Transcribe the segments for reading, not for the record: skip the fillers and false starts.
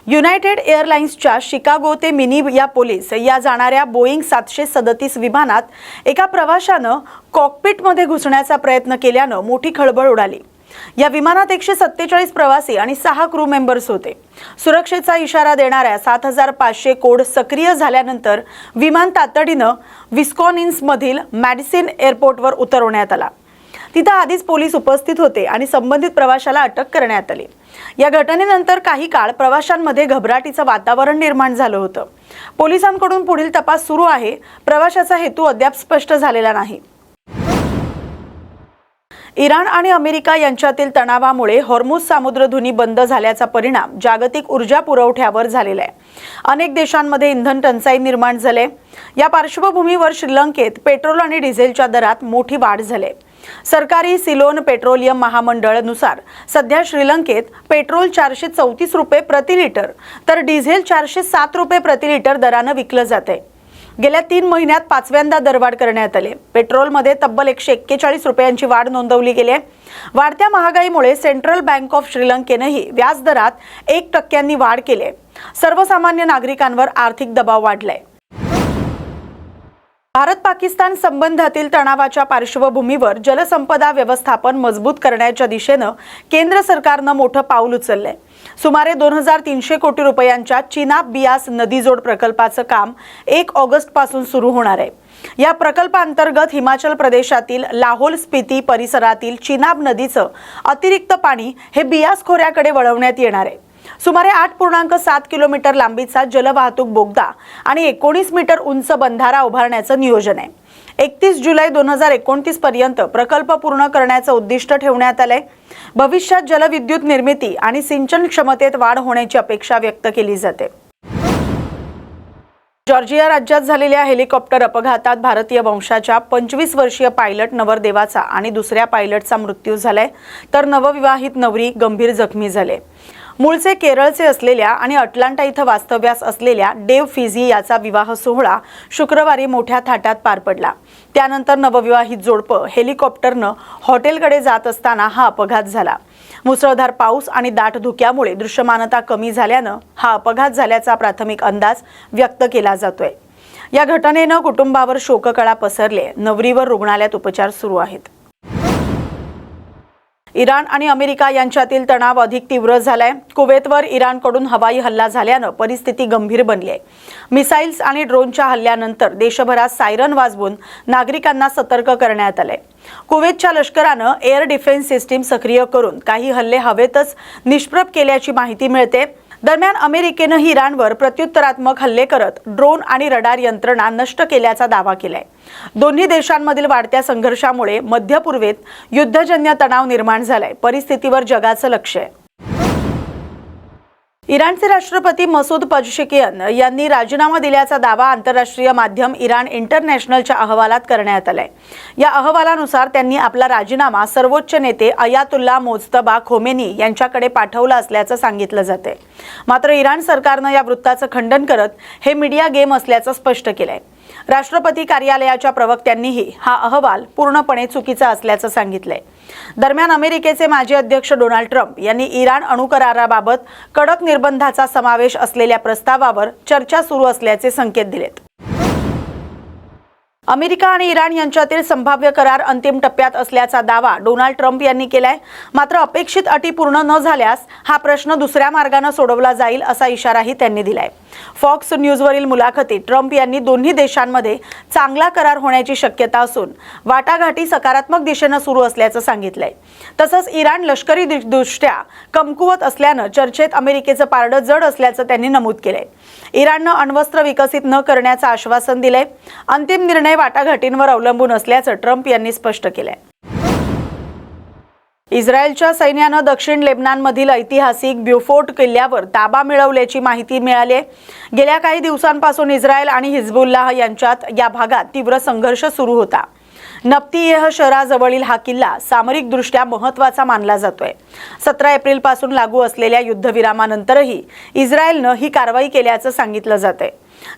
United एअरलाइन्सच्या Chicago ते Minneapolis या जाणाऱ्या बोईंग 737 विमानात एका प्रवाशानं कॉकपिटमध्ये घुसण्याचा प्रयत्न केल्यानं मोठी खळबळ उडाली। या विमानात 147 प्रवासी आणि 6 क्रू मेंबर्स होते। सुरक्षेचा इशारा देणाऱ्या 7500 कोड सक्रिय झाल्यानंतर विमान तातडीनं विस्कॉन्सिनमधील मॅडिसन एअरपोर्टवर उतरवण्यात आला। तिथे आधीच पोलीस उपस्थित होते आणि संबंधित प्रवाशाला अटक करण्यात आली। या घटनेनंतर काही काळ प्रवाशांमध्ये घबराटीचं वातावरण निर्माण झालं होतं। पोलिसांकडून पुढील तपास सुरू आहे। प्रवाशाचा हेतू अद्याप स्पष्ट झालेला नाही। इराण आणि अमेरिका यांच्यातील तणावामुळे हॉर्मुझ सामुद्रधुनी बंद झाल्याचा परिणाम जागतिक ऊर्जा पुरवठ्यावर झालेला आहे। अनेक देशांमध्ये इंधन टंचाई निर्माण झाली। या पार्श्वभूमीवर श्रीलंकेत पेट्रोल आणि डिझेलच्या दरात मोठी वाढ झाली। सरकारी सिलोन पेट्रोलियम महामंडळानुसार सध्या श्रीलंकेत पेट्रोल 434 रुपये प्रति लिटर तर डिझेल 407 रुपये प्रति लिटर दराने विकलं जाते। गेल्या 3 महिन्यात 5व्यांदा दरवाढ करण्यात आली। पेट्रोलमध्ये तब्बल 141 रुपयांची वाढ नोंदवली गेली आहे। वाढत्या महागाईमुळे सेंट्रल बँक ऑफ श्रीलंकेनेही व्याज दरात 1% वाढ केली आहे। सर्वसामान्य नागरिकांवर आर्थिक दबाव वाढलाय। भारत-पाकिस्तान संबंधातील तणावाच्या पार्श्वभूमीवर जलसंपदा व्यवस्थापन मजबूत करण्याच्या दिशेने केंद्र सरकारने मोठं पाऊल उचलले। सुमारे 2300 कोटी रुपयांच्या चिनाब बियास नदीजोड प्रकल्पाचं काम 1 ऑगस्ट पासून सुरू होणार आहे। या प्रकल्पांतर्गत हिमाचल प्रदेशातील लाहौल स्पिती परिसरातील चिनाब नदीचं अतिरिक्त पाणी हे बियास खोऱ्याकडे वळवण्यात येणार आहे। सुमारे 8.7 किलोमीटर लांबीचा जलवाहतूक बोगदा आणि 19 मीटर उंच बंधारा उभारण्याचं नियोजन आहे। 31 जुलै 2029 पर्यंत प्रकल्प पूर्ण करण्याचं उद्दिष्ट ठेवण्यात आलंय। भविष्यात जलविद्युत निर्मिती आणि सिंचन क्षमतेत वाढ होण्याची अपेक्षा व्यक्त केली जाते। जॉर्जिया राज्यात झालेल्या हेलिकॉप्टर अपघातात भारतीय वंशाच्या 25 वर्षीय पायलट नवरदेवाचा आणि दुसऱ्या पायलटचा मृत्यू झालाय, तर नवविवाहित नवरी गंभीर जखमी झाले। मूळचे केरळचे असलेल्या आणि अटलांटा इथं वास्तव्यास असलेल्या डेव फिझी याचा विवाह सोहळा शुक्रवारी मोठ्या थाटात पार पडला। त्यानंतर नवविवाहित जोडपं हेलिकॉप्टरनं हॉटेलकडे जात असताना हा अपघात झाला। मुसळधार पाऊस आणि दाट धुक्यामुळे दृश्यमानता कमी झाल्यानं हा अपघात झाल्याचा प्राथमिक अंदाज व्यक्त केला जातोय। या घटनेनं कुटुंबावर शोककळा पसरले। नवरीवर रुग्णालयात उपचार सुरू आहेत। इराण आणि अमेरिका यांच्यातील तणाव अधिक तीव्र झालाय। कुवेतवर इराणकडून हवाई हल्ला झाल्यानं परिस्थिती गंभीर बनली आहे। मिसाईल्स आणि ड्रोनच्या हल्ल्यानंतर देशभरात सायरन वाजवून नागरिकांना सतर्क करण्यात आले। कुवेतच्या लष्करानं एअर डिफेन्स सिस्टीम सक्रिय करून काही हल्ले हवेतच निष्प्रभ केल्याची माहिती मिळते। दरम्यान अमेरिकेनंही इराणवर प्रत्युत्तरात्मक हल्ले करत ड्रोन आणि रडार यंत्रणा नष्ट केल्याचा दावा केलाय। दोन्ही देशांमधील वाढत्या संघर्षामुळे मध्य पूर्वेत युद्धजन्य तणाव निर्माण झालाय। परिस्थितीवर जगाचं लक्ष आहे। इराणचे राष्ट्रपती मसूद पझेश्कियान यांनी राजीनामा दिल्याचा दावा आंतरराष्ट्रीय माध्यम इराण इंटरनॅशनलच्या अहवालात करण्यात आलाय। या अहवालानुसार त्यांनी आपला राजीनामा सर्वोच्च नेते अयातुल्ला मोज्तबा खोमेनी यांच्याकडे पाठवला असल्याचं सांगितलं जाते। मात्र इराण सरकारनं या वृत्ताचं खंडन करत हे मीडिया गेम असल्याचं स्पष्ट केलंय। राष्ट्रपती कार्यालयाच्या प्रवक्त्यांनीही हा अहवाल पूर्णपणे चुकीचा असल्याचं सांगितलंय। दरम्यान अमेरिकेचे माजी अध्यक्ष डोनाल्ड ट्रम्प यांनी इराण अणुकराराबाबत कडक निर्बंधाचा समावेश असलेल्या प्रस्तावावर चर्चा सुरू असल्याचे संकेत दिलेत। अमेरिका आणि इराण यांच्यातील संभाव्य करार अंतिम टप्प्यात असल्याचा दावा डोनाल्ड ट्रम्प यांनी केलाय। मात्र अपेक्षित अटी पूर्ण न झाल्यास हा प्रश्न दुसऱ्या मार्गाने सोडवला जाईल असा इशाराही त्यांनी दिलाय। फॉक्स न्यूजवरील मुलाखतीत ट्रम्प यांनी दोन्ही देशांमध्ये चांगला करार होण्याची शक्यता असून वाटाघाटी सकारात्मक दिशेने सुरू असल्याचं सांगितलंय। तसंच इराण लष्करी दृष्ट्या कमकुवत असल्यानं चर्चेत अमेरिकेचं पारडं जड असल्याचं त्यांनी नमूद केलंय। इराणनं अण्वस्त्र विकसित न करण्याचं आश्वासन दिलंय। अंतिम निर्णय वाटाघाटींवर अवलंबून असल्याचं ट्रम्प यांनी स्पष्ट केलंय। इस्रायलच्या सैन्यानं दक्षिण लेबनानमधील ऐतिहासिक ब्युफोर्ट किल्ल्यावर ताबा मिळवल्याची माहिती मिळाली आहे। गेल्या काही दिवसांपासून इस्रायल आणि हिजबुल्लाह यांच्यात या भागात तीव्र संघर्ष सुरू होता। नप्तियेह शहराजवळील हा किल्ला सामरिकदृष्ट्या महत्त्वाचा मानला जातोय। 17 एप्रिल पासून लागू असलेल्या युद्धविरामानंतरही इस्रायलनं ही कारवाई केल्याचं सांगितलं जातंय।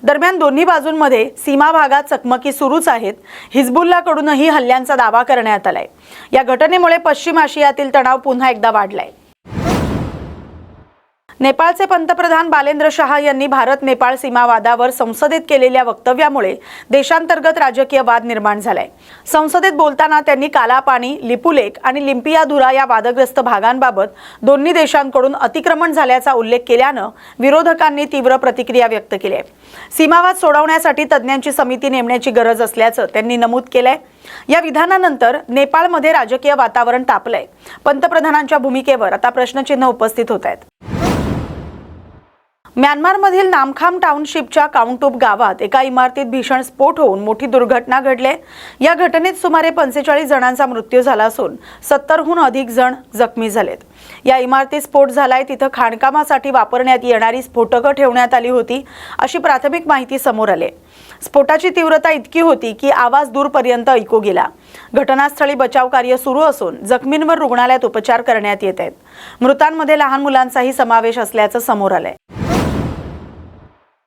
दरम्यान दोन्ही बाजूंमध्ये सीमा भागात चकमकी सुरूच आहेत। हिजबुल्लाहकडूनही हल्ल्यांचा दावा करण्यात आलाय। या घटनेमुळे पश्चिम आशियातील तणाव पुन्हा एकदा वाढलाय। नेपाळचे पंतप्रधान बालेंद्र शाह यांनी भारत नेपाळ सीमा वादावर संसदेत केलेल्या वक्तव्यामुळे देशांतर्गत राजकीय वाद निर्माण झालाय। संसदेत बोलताना त्यांनी कालापानी, लिपुलेख आणि लिंपियाधुरा या वादग्रस्त भागांबाबत दोन्ही देशांकडून अतिक्रमण झाल्याचा उल्लेख केल्यानं विरोधकांनी तीव्र प्रतिक्रिया व्यक्त केली आहे। सीमावाद सोडवण्यासाठी तज्ज्ञांची समिती नेमण्याची गरज असल्याचं त्यांनी नमूद केलंय। या विधानानंतर नेपाळमध्ये राजकीय वातावरण तापलंय। पंतप्रधानांच्या भूमिकेवर आता प्रश्नचिन्ह उपस्थित होत आहेत। म्यानमारमधील नामखाम टाउनशिपच्या काउंटूप गावात एका इमारतीत भीषण स्फोट होऊन मोठी दुर्घटना घडली। या घटनेत सुमारे 45 जणांचा मृत्यू झाला असून 70हून अधिक जण जखमी झालेत। या इमारतीत स्फोट झालाय तिथं खाणकामासाठी वापरण्यात येणारी स्फोटकं ठेवण्यात आली होती अशी प्राथमिक माहिती समोर आली। स्फोटाची तीव्रता इतकी होती की आवाज दूरपर्यंत ऐकू गेला। घटनास्थळी बचाव कार्य सुरू असून जखमींवर रुग्णालयात उपचार करण्यात येत आहेत। मृतांमध्ये लहान मुलांचाही समावेश असल्याचं समोर आलंय।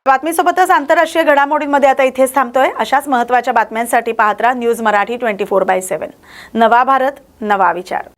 बातमीसोबतच आंतरराष्ट्रीय घडामोडींमध्ये आता इथेच थांबतोय। अशाच महत्त्वाच्या बातम्यांसाठी पाहत राहा न्यूज मराठी 24/7। नवा भारत, नवा विचार।